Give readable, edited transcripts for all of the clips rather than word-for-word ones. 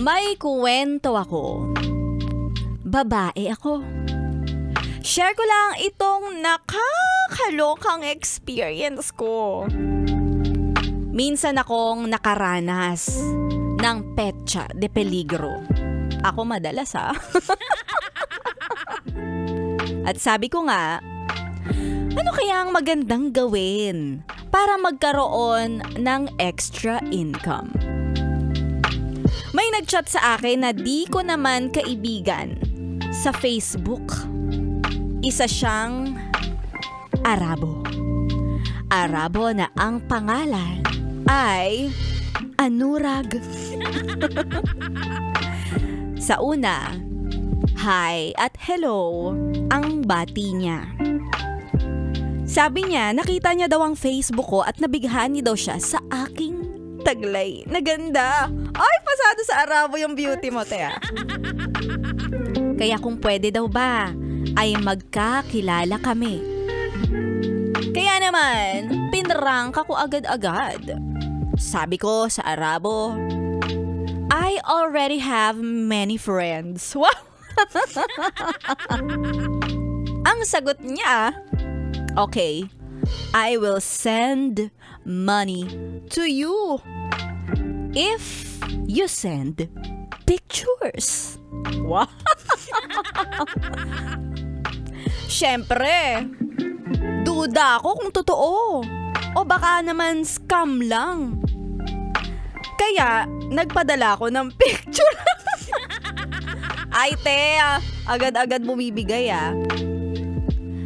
May kuwento ako. Babae ako. Share ko lang itong nakakalokang experience ko. Minsan akong nakaranas ng petsa de peligro. Ako madalas At sabi ko nga, ano kaya ang magandang gawin para magkaroon ng extra income? May nag-chat sa akin na di ko naman kaibigan sa Facebook. Isa siyang Arabo. Arabo na ang pangalan ay Anurag. Sa una, hi at hello ang bati niya. Sabi niya, nakita niya daw ang Facebook ko at nabighani daw siya sa aking taglay na ganda. Ay, pasado sa Arabo yung beauty mo, Tea. Kaya kung pwede daw ba, ay magkakilala kami. Kaya naman, pinrangka ko agad-agad. Sabi ko sa Arabo, I already have many friends. Wow! Ang sagot niya, okay, I will send money to you if you send pictures. Wow! Siyempre, duda ako kung totoo o baka naman scam lang. Kaya, nagpadala ako ng picture. Ay, te, agad-agad bumibigay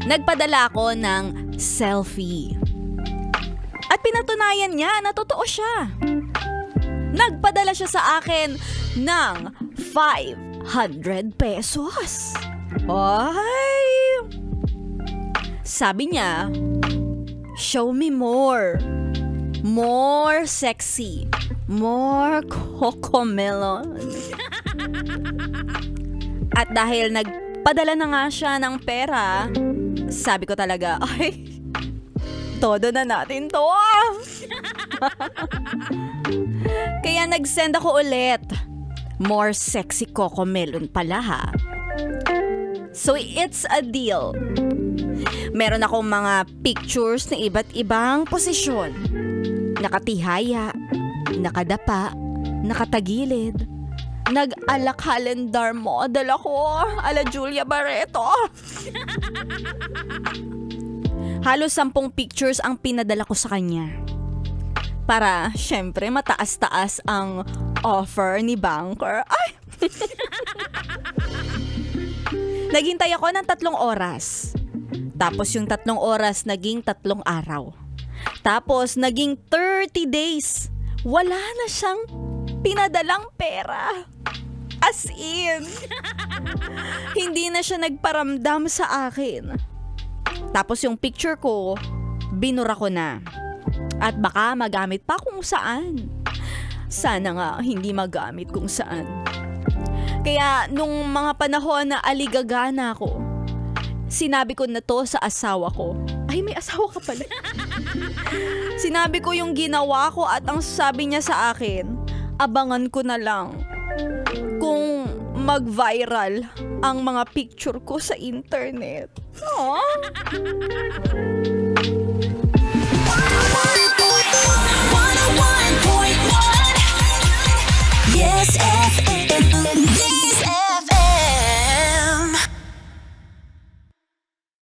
Nagpadala ako ng selfie. At pinatunayan niya na totoo siya. Nagpadala siya sa akin ng 500 pesos. Ay! Sabi niya, show me more. More sexy. More cocomelon. At dahil nagpadala na nga siya ng pera, sabi ko talaga, ay, todo na natin to. Kaya nag-send ako ulit. More sexy cocomelon pala So it's a deal. Meron akong mga pictures na iba't ibang posisyon. Nakatihaya, nakadapa, nakatagilid. Nag-ala calendar model ako, ala Julia Barreto. Halos 10 pictures ang pinadala ko sa kanya. Para, syempre, mataas-taas ang offer ni banker. Ay! Naghintay ako ng 3 oras. Tapos yung 3 oras naging 3 araw. Tapos naging 30 days. Wala na siyang pinadalang pera. As in, hindi na siya nagparamdam sa akin. Tapos yung picture ko, binura ko na. At baka magamit pa kung saan. Sana nga hindi magamit kung saan. Kaya nung mga panahon na aligagana ako, sinabi ko na to sa asawa ko. Ay, may asawa ka pala. Sinabi ko yung ginawa ko at ang sabi niya sa akin, abangan ko na lang kung mag-viral ang mga picture ko sa internet. Aww.